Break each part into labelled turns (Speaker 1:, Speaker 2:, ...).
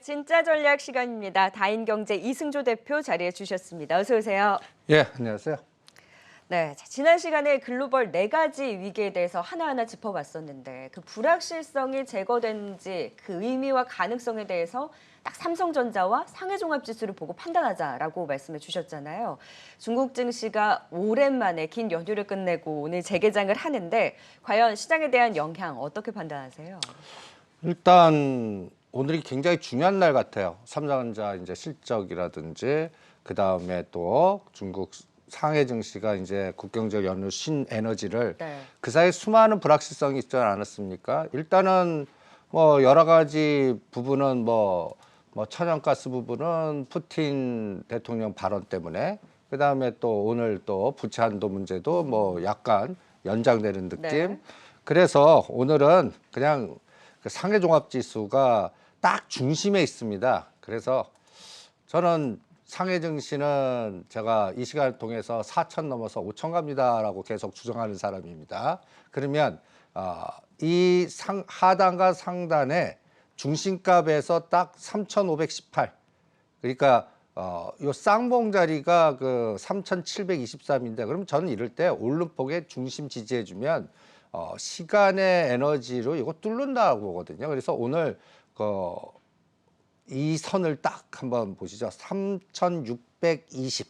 Speaker 1: 진짜 전략 시간입니다. 다인경제 이승조 대표 자리해 주셨습니다. 어서 오세요.
Speaker 2: 예, 안녕하세요.
Speaker 1: 네, 지난 시간에 글로벌 4가지 위기에 대해서 하나하나 짚어봤었는데 그 불확실성이 제거된지 그 의미와 가능성에 대해서 딱 삼성전자와 상해종합지수를 보고 판단하자라고 말씀해 주셨잖아요. 중국 증시가 오랜만에 긴 연휴를 끝내고 오늘 재개장을 하는데 과연 시장에 대한 영향 어떻게 판단하세요?
Speaker 2: 일단 오늘이 굉장히 중요한 날 같아요. 삼성전자 이제 실적이라든지 그 다음에 또 중국 상해 증시가 이제 국경적 연휴 신에너지를 그 사이에 수많은 불확실성이 있지 않았습니까? 일단은 뭐 여러 가지 부분은 뭐 천연가스 부분은 푸틴 대통령 발언 때문에 그 다음에 또 오늘 또 부채 한도 문제도 뭐 약간 연장되는 느낌.
Speaker 1: 네.
Speaker 2: 그래서 오늘은 그냥 그 상해 종합 지수가 딱 중심에 있습니다. 그래서 저는 상해 증시는 제가 이 시간을 통해서 4천 넘어서 5천 갑니다라고 계속 주장하는 사람입니다. 그러면 이 하단과 상단의 중심값에서 딱 3,518. 그러니까 요 쌍봉 자리가 그 3,723인데 그럼 저는 이럴 때 오름폭의 중심 지지해 주면 시간의 에너지로 이거 뚫는다고 보거든요. 그래서 오늘 이 선을 딱 한번 보시죠. 3,620.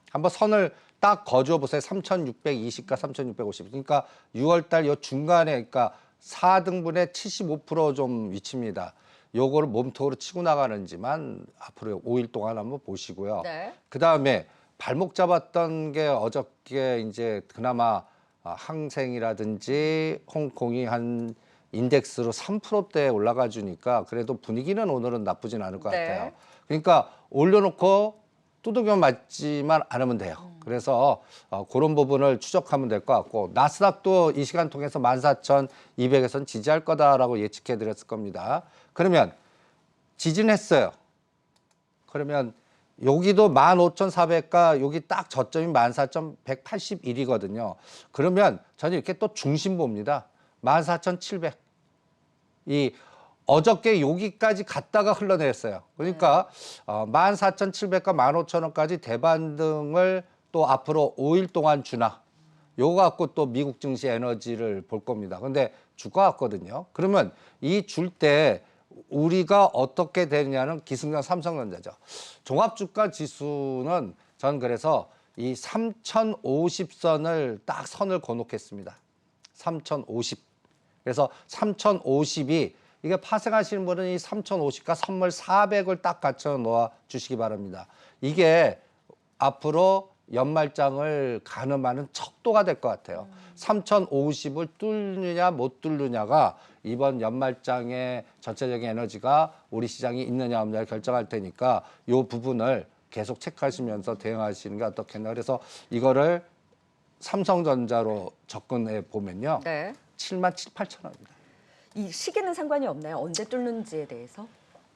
Speaker 2: 한번 선을 딱 거주어 보세요. 3,620과 3,650. 그러니까 6월 달 요 중간에 그러니까 4등분의 75%좀 위치입니다. 요거를 몸통으로 치고 나가는지만 앞으로 5일 동안 한번 보시고요.
Speaker 1: 네.
Speaker 2: 그다음에 발목 잡았던 게 어저께 이제 그나마 항생이라든지 홍콩이 한 인덱스로 3%대 올라가 주니까 그래도 분위기는 오늘은 나쁘진 않을 것 같아요. 그러니까 올려놓고 두들겨 맞지만 않으면 돼요. 그래서 그런 부분을 추적하면 될 것 같고 나스닥도 이 시간 통해서 14,200에서는 지지할 거다라고 예측해 드렸을 겁니다. 그러면 지지는 했어요. 그러면 여기도 15,400과 여기 딱 저점이 14,181이거든요. 그러면 저는 이렇게 또 중심 봅니다. 14,700. 이 어저께 여기까지 갔다가 흘러내렸어요. 그러니까 14,700과 15,000원까지 대반등을 또 앞으로 5일 동안 주나. 요거 갖고 또 미국 증시 에너지를 볼 겁니다. 근데 줄 것 같거든요. 그러면 이 줄 때 우리가 어떻게 되느냐는 기승전 삼성전자죠. 종합주가 지수는 전 그래서 이 3,050선을 딱 선을 거놓겠습니다. 3,050. 그래서 3,050이 이게 파생하시는 분은 이 3,050과 선물 400을 딱 갖춰 놓아 주시기 바랍니다. 이게 앞으로 연말장을 가늠하는 척도가 될 것 같아요. 3,050을 뚫느냐 못 뚫느냐가 이번 연말장의 전체적인 에너지가 우리 시장이 있느냐 없느냐를 결정할 테니까 이 부분을 계속 체크하시면서 대응하시는 게 어떻겠나. 그래서 이거를 삼성전자로 접근해 보면요. 77,800원입니다.
Speaker 1: 이 시기는 상관이 없나요? 언제 뚫는지에 대해서?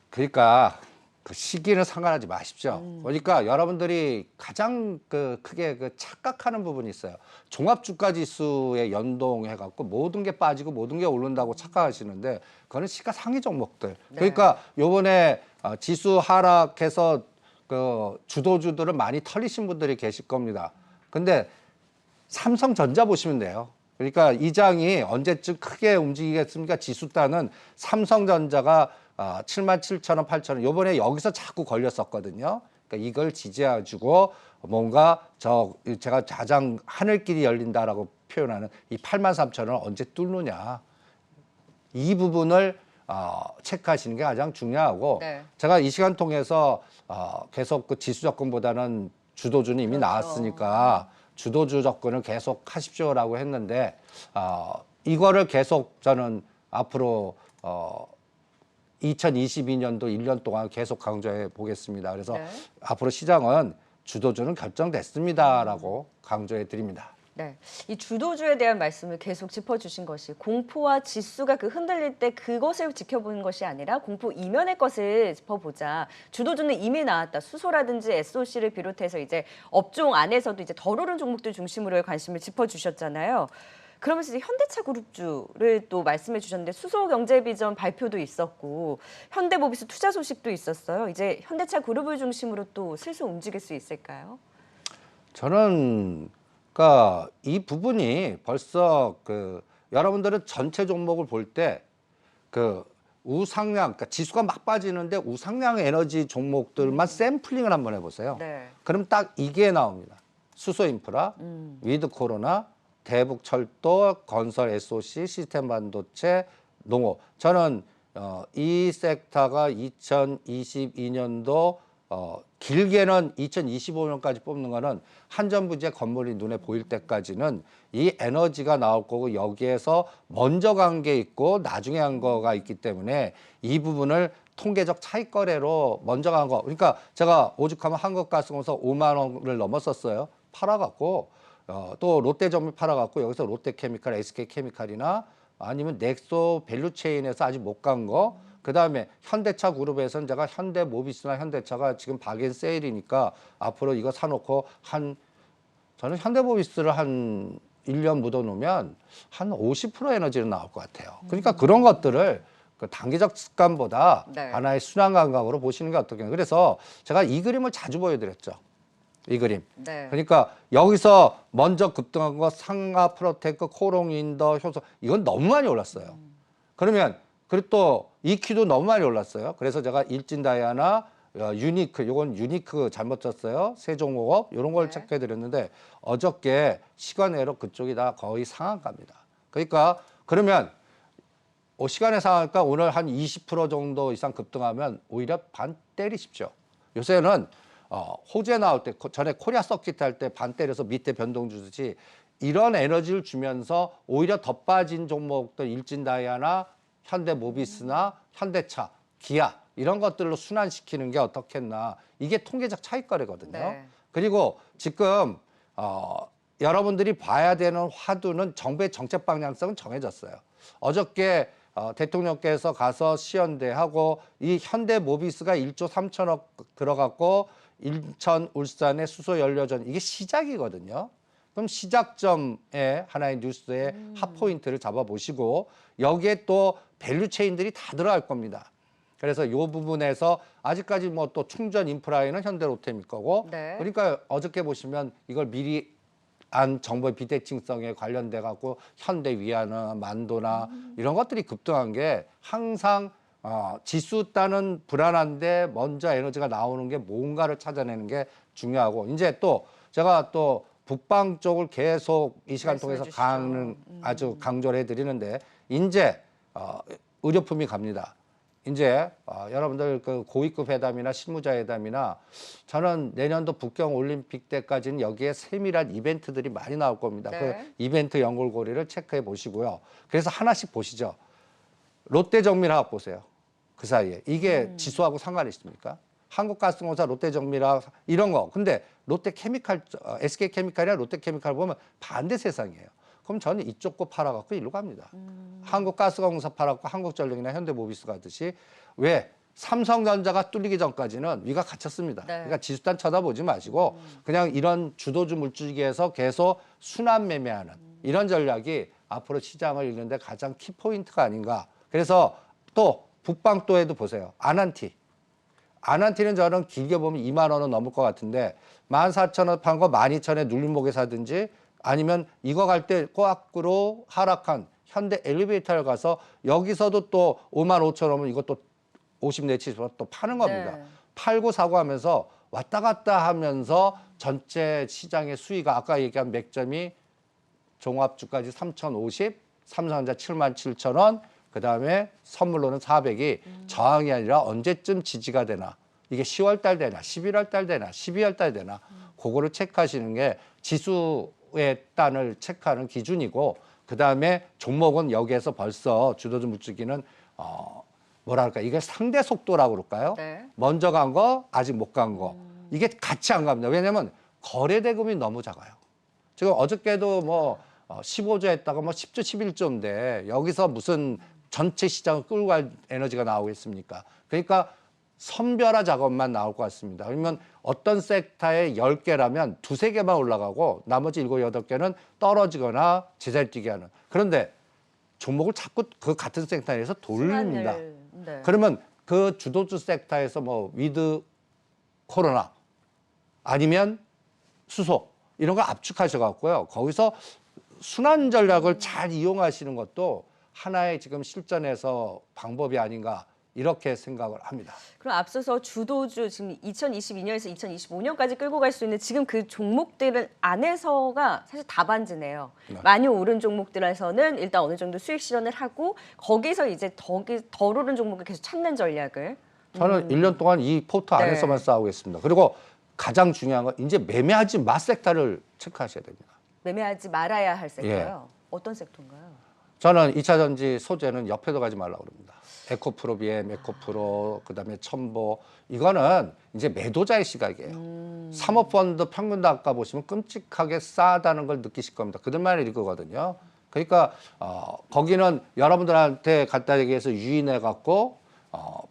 Speaker 2: 그러니까 그 시기는 상관하지 마십시오. 그러니까 여러분들이 가장 크게 착각하는 부분이 있어요. 종합주가지수에 연동해갖고 모든 게 빠지고 모든 게 오른다고 착각하시는데 그거는 시가상위 종목들. 그러니까 요번에 지수 하락해서 그 주도주들을 많이 털리신 분들이 계실 겁니다. 근데 삼성전자 보시면 돼요. 그러니까 이 장이 언제쯤 크게 움직이겠습니까? 지수단은 삼성전자가 77,000원, 8,000원. 요번에 여기서 자꾸 걸렸었거든요. 그러니까 이걸 지지해주고 뭔가 제가 가장 하늘길이 열린다라고 표현하는 이 83,000원을 언제 뚫느냐. 이 부분을 체크하시는 게 가장 중요하고 제가 이 시간 통해서 계속 그 지수 접근보다는 주도주는 이미 나왔으니까 주도주 접근을 계속 하십시오라고 했는데 이거를 계속 저는 앞으로 2022년도 1년 동안 계속 강조해 보겠습니다. 그래서 앞으로 시장은 주도주는 결정됐습니다라고 강조해 드립니다.
Speaker 1: 네, 이 주도주에 대한 말씀을 계속 짚어주신 것이 공포와 지수가 흔들릴 때 그것을 지켜보는 것이 아니라 공포 이면의 것을 짚어보자. 주도주는 이미 나왔다. 수소라든지 SOC를 비롯해서 이제 업종 안에서도 이제 덜 오른 종목들 중심으로의 관심을 짚어주셨잖아요. 그러면서 이제 현대차 그룹주를 또 말씀해 주셨는데 수소 경제 비전 발표도 있었고 현대모비스 투자 소식도 있었어요. 이제 현대차 그룹을 중심으로 또 슬슬 움직일 수 있을까요?
Speaker 2: 저는 그러니까 이 부분이 벌써 여러분들은 전체 종목을 볼 때 우상향, 그러니까 지수가 막 빠지는데 우상향 에너지 종목들만 샘플링을 한번 해보세요.
Speaker 1: 네.
Speaker 2: 그럼 딱 이게 나옵니다. 수소 인프라, 위드 코로나, 대북 철도, 건설 SOC, 시스템 반도체, 농업. 저는 이 섹터가 2022년도 길게는 2025년까지 뽑는 거는 한전부지의 건물이 눈에 보일 때까지는 이 에너지가 나올 거고 여기에서 먼저 간 게 있고 나중에 한 거가 있기 때문에 이 부분을 통계적 차익 거래로 먼저 간 거. 그러니까 제가 오죽하면 한국가스공사 5만 원을 넘었었어요. 팔아갖고 또 롯데점을 팔아갖고 여기서 롯데케미칼, SK케미칼이나 아니면 넥소 밸류체인에서 아직 못 간 거. 그다음에 현대차 그룹에서는 제가 현대모비스나 현대차가 지금 박앤 세일이니까 앞으로 이거 사놓고 저는 현대모비스를 한 1년 묻어놓으면 한 50% 에너지는 나올 것 같아요. 그러니까 그런 것들을 단기적 습관보다
Speaker 1: 네.
Speaker 2: 하나의 순환 감각으로 보시는 게 어떻겠냐. 그래서 제가 이 그림을 자주 보여드렸죠. 이 그림.
Speaker 1: 네.
Speaker 2: 그러니까 여기서 먼저 급등한 거 상하 프로테크, 코롱인더, 효소 이건 너무 많이 올랐어요. 그러면 그리고 또 EQ도 너무 많이 올랐어요. 그래서 제가 일진다이아나 유니크, 요건 유니크 잘못 쳤어요. 세종호업 이런 걸
Speaker 1: 네.
Speaker 2: 체크해 드렸는데 어저께 시간외로 그쪽이 다 거의 상한가입니다. 그러니까 그러면 시간의 상한가 오늘 한 20% 정도 이상 급등하면 오히려 반 때리십시오. 요새는 호재 나올 때 전에 코리아 서킷 할 때 반 때려서 밑에 변동 주듯이 이런 에너지를 주면서 오히려 더 빠진 종목들 일진다이아나 현대모비스나 현대차, 기아 이런 것들로 순환시키는 게 어떻겠나. 이게 통계적 차익 거래거든요.
Speaker 1: 네.
Speaker 2: 그리고 지금 여러분들이 봐야 되는 화두는 정부의 정책 방향성은 정해졌어요. 어저께 대통령께서 가서 시연대하고 이 현대모비스가 1조 3천억 들어갔고 인천, 울산의 수소연료전 이게 시작이거든요. 그럼 시작점에 하나의 뉴스의 핫포인트를 잡아보시고 여기에 또 밸류체인들이 다 들어갈 겁니다. 그래서 이 부분에서 아직까지 뭐 또 충전 인프라에는 현대로템일 거고
Speaker 1: 네.
Speaker 2: 그러니까 어저께 보시면 이걸 미리 안 정부의 비대칭성에 관련돼 갖고 현대위아나 만도나 이런 것들이 급등한 게 항상 지수 따는 불안한데 먼저 에너지가 나오는 게 뭔가를 찾아내는 게 중요하고 이제 또 제가 또 북방 쪽을 계속 이 시간 통해서 아주 강조를 해드리는데 이제 의료품이 갑니다. 이제 여러분들 고위급 회담이나 실무자 회담이나 저는 내년도 북경 올림픽 때까지는 여기에 세밀한 이벤트들이 많이 나올 겁니다.
Speaker 1: 네.
Speaker 2: 그 이벤트 연골고리를 체크해 보시고요. 그래서 하나씩 보시죠. 롯데정밀화학 보세요. 그 사이에 이게 지수하고 상관이 있습니까? 한국가스공사, 롯데정밀화학 이런 거. 근데 롯데케미칼, SK케미칼이나 롯데케미칼 보면 반대 세상이에요. 그럼 저는 이쪽 거 팔아갖고 일로 갑니다. 한국가스공사 팔아갖고 한국전력이나 현대모비스 가듯이 왜 삼성전자가 뚫리기 전까지는 위가 갇혔습니다.
Speaker 1: 네.
Speaker 2: 그러니까 지수단 쳐다보지 마시고 그냥 이런 주도주 물주기에서 계속 순환 매매하는 이런 전략이 앞으로 시장을 읽는데 가장 키포인트가 아닌가. 그래서 또 북방도에도 보세요. 아난티는 저는 길게 보면 2만 원은 넘을 것 같은데 14,000원 판 거 12,000원에 눌림목에 사든지 아니면 이거 갈 때 꼬악으로 하락한 현대 엘리베이터를 가서 여기서도 또 5만 5천 원이면 이것도 50 내치 또 파는 겁니다.
Speaker 1: 네.
Speaker 2: 팔고 사고 하면서 왔다 갔다 하면서 전체 시장의 수위가 아까 얘기한 맥점이 종합주까지 3,050, 삼성전자 77,000원, 그 다음에 선물로는 400이 저항이 아니라 언제쯤 지지가 되나. 이게 10월 달 되나, 11월 달 되나, 12월 달 되나. 그거를 체크하시는 게 지수의 단을 체크하는 기준이고 그 다음에 종목은 여기에서 벌써 주도주 물주기는 뭐랄까 이게 상대 속도라고 그럴까요?
Speaker 1: 네.
Speaker 2: 먼저 간 거, 아직 못 간 거. 이게 같이 안 갑니다. 왜냐하면 거래 대금이 너무 작아요. 지금 어저께도 뭐 15조 했다가 뭐 10조, 11조인데 여기서 무슨 전체 시장을 끌고 갈 에너지가 나오겠습니까? 그러니까 선별화 작업만 나올 것 같습니다. 그러면 어떤 섹터에 10개라면 두세 개만 올라가고 나머지 7, 8개는 떨어지거나 제자리 뛰게 하는. 그런데 종목을 자꾸 그 같은 섹터에서 돌립니다.
Speaker 1: 네.
Speaker 2: 그러면 그 주도주 섹터에서 뭐 위드 코로나 아니면 수소 이런 거 압축하셔갖고요. 거기서 순환 전략을 잘 이용하시는 것도 하나의 지금 실전에서 방법이 아닌가 이렇게 생각을 합니다.
Speaker 1: 그럼 앞서서 주도주 지금 2022년에서 2025년까지 끌고 갈 수 있는 지금 그 종목들 안에서가 사실 다반지네요.
Speaker 2: 네.
Speaker 1: 많이 오른 종목들에서는 일단 어느 정도 수익 실현을 하고 거기서 이제 덜 오른 종목을 계속 찾는 전략을.
Speaker 2: 저는 1년 동안 이 포트 안에서만
Speaker 1: 네.
Speaker 2: 싸우겠습니다. 그리고 가장 중요한 건 이제 매매하지 마 섹터를 체크하셔야 됩니다.
Speaker 1: 매매하지 말아야 할 섹터요. 어떤 섹터인가요?
Speaker 2: 저는 2차 전지 소재는 옆에도 가지 말라고 그럽니다. 에코프로, BM, 에코프로, 그다음에 첨보 이거는 이제 매도자의 시각이에요. 사모펀드 평균 단가 보시면 끔찍하게 싸다는 걸 느끼실 겁니다. 그들만 읽거든요. 그러니까 거기는 여러분들한테 갖다 얘기해서 유인해 갖고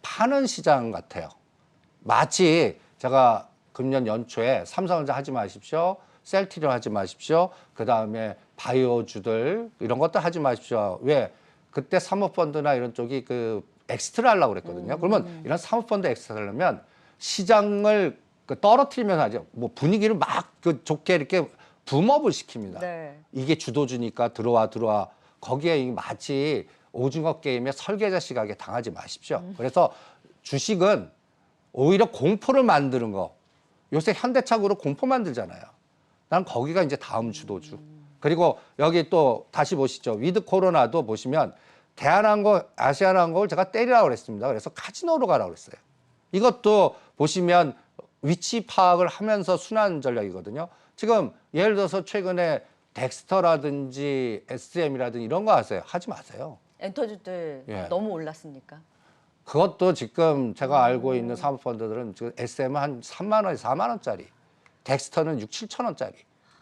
Speaker 2: 파는 시장 같아요. 마치 제가 금년 연초에 삼성전자 하지 마십시오. 셀트리온 하지 마십시오. 그다음에 바이오주들 이런 것도 하지 마십시오. 왜? 그때 사모펀드나 이런 쪽이 그 엑스트라 하려고 그랬거든요. 그러면 이런 사모펀드 엑스트라 하려면 시장을 떨어뜨리면서 하죠. 뭐 분위기를 막 그 좋게 이렇게 붐업을 시킵니다.
Speaker 1: 네.
Speaker 2: 이게 주도주니까 들어와. 거기에 마치 오징어 게임의 설계자 시각에 당하지 마십시오. 그래서 주식은 오히려 공포를 만드는 거. 요새 현대차고로 공포 만들잖아요. 난 거기가 이제 다음 주도주. 그리고 여기 또 다시 보시죠. 위드 코로나도 보시면 대한항공, 아시아나항공을 제가 때리라고 그랬습니다. 그래서 카지노로 가라고 그랬어요. 이것도 보시면 위치 파악을 하면서 순환 전략이거든요. 지금 예를 들어서 최근에 덱스터라든지 SM이라든지 이런 거 하세요. 하지 마세요.
Speaker 1: 엔터주들
Speaker 2: 예.
Speaker 1: 너무 올랐으니까.
Speaker 2: 그것도 지금 제가 알고 있는 사모펀드들은 지금 SM은 한 3만 원, 4만 원짜리, 덱스터는 6, 7천 원짜리.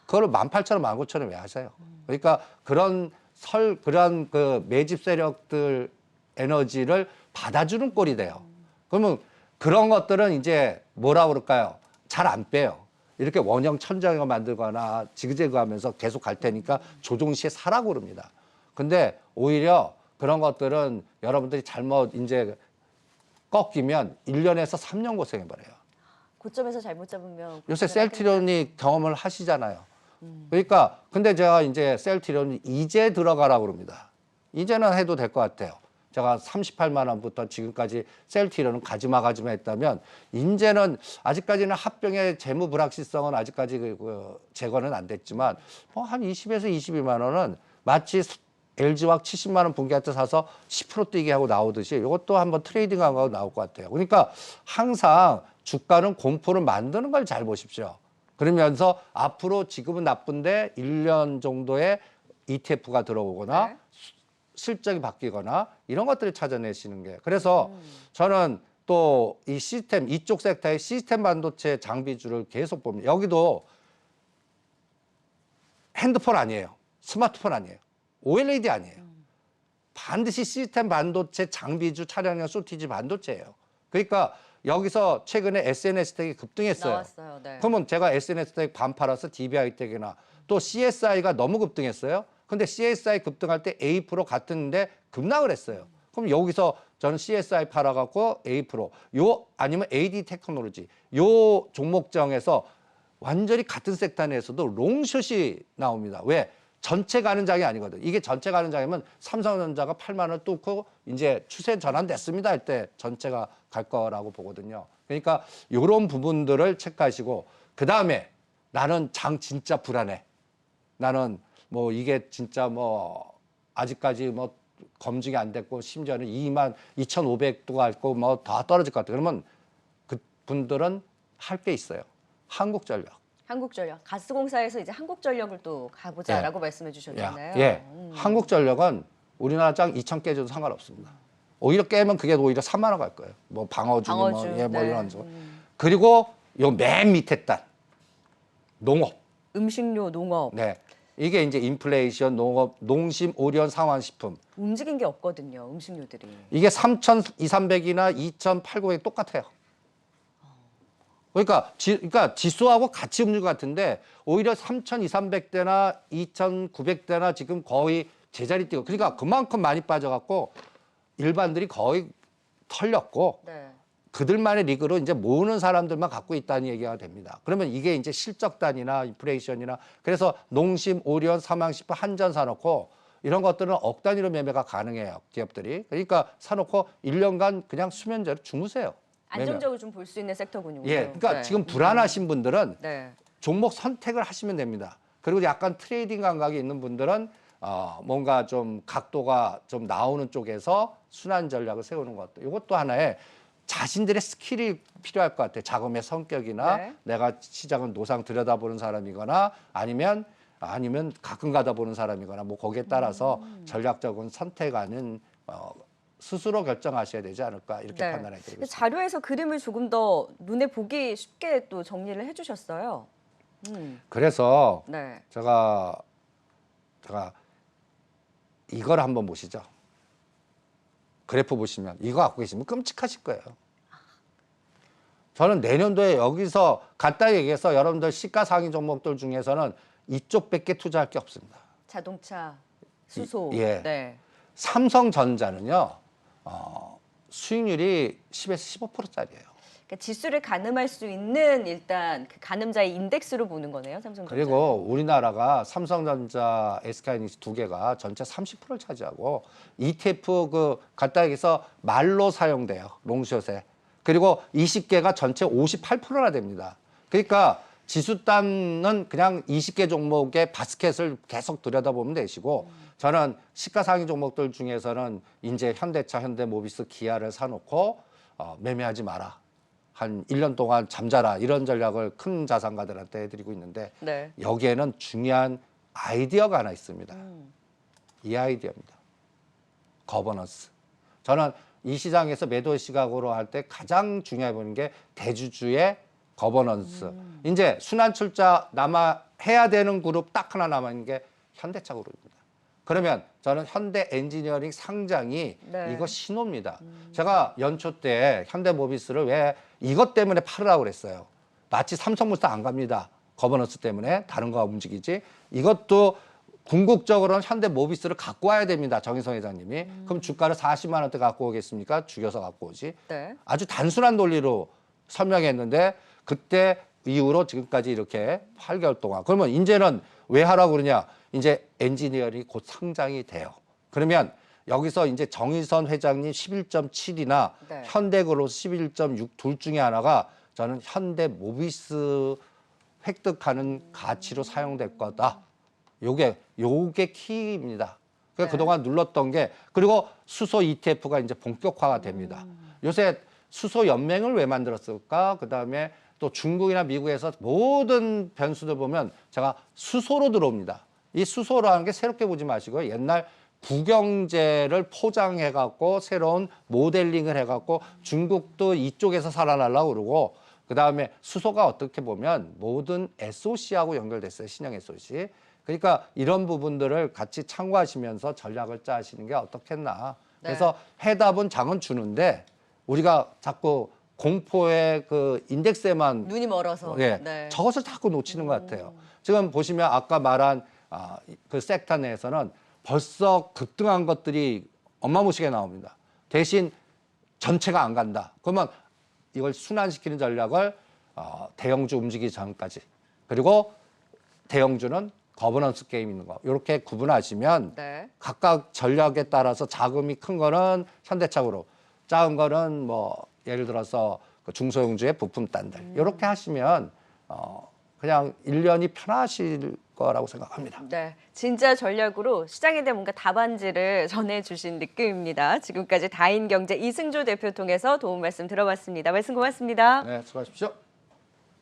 Speaker 2: 그거를 18,000원, 19,000원 왜 하세요? 그러니까 그런 그 매집 세력들 에너지를 받아주는 꼴이 돼요. 그러면 그런 것들은 이제 뭐라 그럴까요? 잘 안 빼요. 이렇게 원형 천정을 만들거나 지그재그 하면서 계속 갈 테니까 조종 시에 사라고 그럽니다. 근데 오히려 그런 것들은 여러분들이 잘못 이제 꺾이면 1년에서 3년 고생해버려요.
Speaker 1: 고점에서 잘못 잡으면
Speaker 2: 요새
Speaker 1: 고생을
Speaker 2: 셀트리온이 경험을 하시잖아요. 그러니까 근데 제가 이제 셀트리온 이제 들어가라고 그럽니다. 이제는 해도 될 것 같아요. 제가 38만 원부터 지금까지 셀트리온은 가지마 했다면 이제는 아직까지는 합병의 재무 불확실성은 아직까지 제거는 안 됐지만 뭐 한 20에서 22만 원은 마치 LG화학 70만 원 분기할 때 사서 10% 뛰게 하고 나오듯이 이것도 한번 트레이딩하고 나올 것 같아요. 그러니까 항상 주가는 공포를 만드는 걸 잘 보십시오. 그러면서 앞으로 지금은 나쁜데 1년 정도의 ETF가 들어오거나
Speaker 1: 네.
Speaker 2: 실적이 바뀌거나 이런 것들을 찾아내시는 게. 그래서 저는 또 이 시스템, 이쪽 섹터의 시스템 반도체 장비주를 계속 봅니다. 여기도 핸드폰 아니에요. 스마트폰 아니에요. OLED 아니에요. 반드시 시스템 반도체 장비주 차량용 소티지 반도체예요. 그러니까 여기서 최근에 SNS텍이 급등했어요.
Speaker 1: 나왔어요. 네.
Speaker 2: 그러면 제가 SNS텍 반 팔아서 DBI텍이나 또 CSI가 너무 급등했어요. 근데 CSI 급등할 때 A 프로 같은데 급락을 했어요. 그럼 여기서 저는 CSI 팔아갖고 A 프로, 요 아니면 AD 테크놀로지, 요 종목정에서 완전히 같은 섹터 내에서도 롱숏이 나옵니다. 왜? 전체 가는 장이 아니거든. 이게 전체 가는 장이면 삼성전자가 8만 원 뚫고 이제 추세 전환됐습니다 할 때 전체가 갈 거라고 보거든요. 그러니까 이런 부분들을 체크하시고 그 다음에 나는 장 진짜 불안해. 나는 뭐 이게 진짜 뭐 아직까지 뭐 검증이 안 됐고 심지어는 22,500도 갈고 뭐 더 떨어질 것 같아. 그러면 그 분들은 할 게 있어요. 한국전력.
Speaker 1: 한국전력 가스공사에서 이제 한국전력을 또 가보자라고 말씀해 주셨잖아요.
Speaker 2: 예. 한국전력은 우리나라 장 2,000 깨져도 상관없습니다. 오히려 깨면 그게 오히려 3만 원 갈 거예요. 뭐 방어주,
Speaker 1: 방어주,
Speaker 2: 뭐, 예, 뭐
Speaker 1: 네.
Speaker 2: 이런 거. 그리고 요 맨 밑에 단 농업.
Speaker 1: 음식료, 농업
Speaker 2: 네. 이게 이제 인플레이션, 농업, 농심, 오리온, 상환식품.
Speaker 1: 움직인 게 없거든요. 음식료들이.
Speaker 2: 이게 3,200, 300이나 2,800이 똑같아요. 그러니까 지수하고 같이 움직일 것 같은데 오히려 3,200~300대나 2,900대나 지금 거의 제자리 뛰고 그러니까 그만큼 많이 빠져갖고 일반들이 거의 털렸고
Speaker 1: 네.
Speaker 2: 그들만의 리그로 이제 모으는 사람들만 갖고 있다는 얘기가 됩니다. 그러면 이게 이제 실적단이나 인플레이션이나 그래서 농심, 오리온, 삼양식품, 한전 사놓고 이런 것들은 억 단위로 매매가 가능해요. 기업들이. 그러니까 사놓고 1년간 그냥 수면제로 주무세요.
Speaker 1: 안정적으로 좀 볼 수 있는 섹터군요.
Speaker 2: 예, 그러니까
Speaker 1: 네.
Speaker 2: 지금 불안하신 분들은
Speaker 1: 네.
Speaker 2: 종목 선택을 하시면 됩니다. 그리고 약간 트레이딩 감각이 있는 분들은 뭔가 좀 각도가 좀 나오는 쪽에서 순환 전략을 세우는 것도 이것도 하나의 자신들의 스킬이 필요할 것 같아요. 자금의 성격이나
Speaker 1: 네.
Speaker 2: 내가 시장은 노상 들여다보는 사람이거나 아니면 가끔 가다 보는 사람이거나 뭐 거기에 따라서 전략적인 선택하는 스스로 결정하셔야 되지 않을까 이렇게
Speaker 1: 네.
Speaker 2: 판단해 드리고 있습니다.
Speaker 1: 자료에서 그림을 조금 더 눈에 보기 쉽게 또 정리를 해주셨어요.
Speaker 2: 그래서
Speaker 1: 네.
Speaker 2: 제가 이걸 한번 보시죠. 그래프 보시면 이거 갖고 계시면 끔찍하실 거예요. 저는 내년도에 여기서 간단히 얘기해서 여러분들 시가상위 종목들 중에서는 이쪽밖에 투자할 게 없습니다.
Speaker 1: 자동차, 수소.
Speaker 2: 예.
Speaker 1: 네.
Speaker 2: 삼성전자는요. 수익률이 10에서 15%짜리예요.
Speaker 1: 그러니까 지수를 가늠할 수 있는 일단 그 가늠자의 인덱스로 보는 거네요, 삼성전자.
Speaker 2: 그리고 우리나라가 삼성전자, SK하이닉스 두 개가 전체 30%를 차지하고 ETF 간단히 얘기해서 말로 사용돼요. 롱숏에. 그리고 20개가 전체 58%나 됩니다. 그러니까 지수단은 그냥 20개 종목의 바스켓을 계속 들여다보면 되시고 저는 시가상위 종목들 중에서는 이제 현대차, 현대모비스, 기아를 사놓고 매매하지 마라. 한 1년 동안 잠자라 이런 전략을 큰 자산가들한테 해드리고 있는데
Speaker 1: 네.
Speaker 2: 여기에는 중요한 아이디어가 하나 있습니다. 이 아이디어입니다. 거버넌스. 저는 이 시장에서 매도 시각으로 할 때 가장 중요해 보는 게 대주주의 거버넌스. 이제 순환 출자 해야 되는 그룹 딱 하나 남아 있는 게 현대차 그룹입니다. 그러면 저는 현대 엔지니어링 상장이
Speaker 1: 네.
Speaker 2: 이거 신호입니다. 제가 연초 때 현대모비스를 왜 이것 때문에 팔으라고 그랬어요. 마치 삼성물산 안 갑니다. 거버넌스 때문에 다른 거가 움직이지. 이것도 궁극적으로는 현대모비스를 갖고 와야 됩니다. 정의성 회장님이. 그럼 주가를 40만 원대 갖고 오겠습니까? 죽여서 갖고 오지.
Speaker 1: 네.
Speaker 2: 아주 단순한 논리로 설명했는데 그때 이후로 지금까지 이렇게 8개월 동안. 그러면 이제는 왜 하라고 그러냐? 이제 엔지니어링이 곧 상장이 돼요. 그러면 여기서 이제 정의선 회장님 11.7이나
Speaker 1: 네.
Speaker 2: 현대그룹 11.6 둘 중에 하나가 저는 현대모비스 획득하는 가치로 사용될 거다. 요게 키입니다. 그러니까
Speaker 1: 네.
Speaker 2: 그동안 눌렀던 게 그리고 수소 ETF가 이제 본격화가 됩니다. 요새 수소 연맹을 왜 만들었을까? 그다음에 또 중국이나 미국에서 모든 변수들 보면 제가 수소로 들어옵니다. 이 수소라는 게 새롭게 보지 마시고요. 옛날 부경제를 포장해 갖고 새로운 모델링을 해 갖고 중국도 이쪽에서 살아나려고 그러고 그다음에 수소가 어떻게 보면 모든 SOC하고 연결됐어요. 신형 SOC. 그러니까 이런 부분들을 같이 참고하시면서 전략을 짜시는 게 어떻겠나. 그래서 해답은 장은 주는데 우리가 자꾸 공포의 그 인덱스에만
Speaker 1: 눈이 멀어서.
Speaker 2: 예,
Speaker 1: 네.
Speaker 2: 저것을 자꾸 놓치는 것 같아요. 지금 보시면 아까 말한 그 섹터 내에서는 벌써 급등한 것들이 어마무시하게 나옵니다. 대신 전체가 안 간다. 그러면 이걸 순환시키는 전략을 대형주 움직이기 전까지 그리고 대형주는 거버넌스 게임 있는 거 이렇게 구분하시면
Speaker 1: 네.
Speaker 2: 각각 전략에 따라서 자금이 큰 거는 현대차그룹, 작은 거는 뭐 예를 들어서 그 중소형주의 부품단들 이렇게 하시면 그냥 1년이 편하실 거라고 생각합니다.
Speaker 1: 네, 진짜 전략으로 시장에 대한 뭔가 답안지를 전해주신 느낌입니다. 지금까지 다인경제 이승조 대표 통해서 도움 말씀 들어봤습니다. 말씀 고맙습니다.
Speaker 2: 네, 수고하십시오.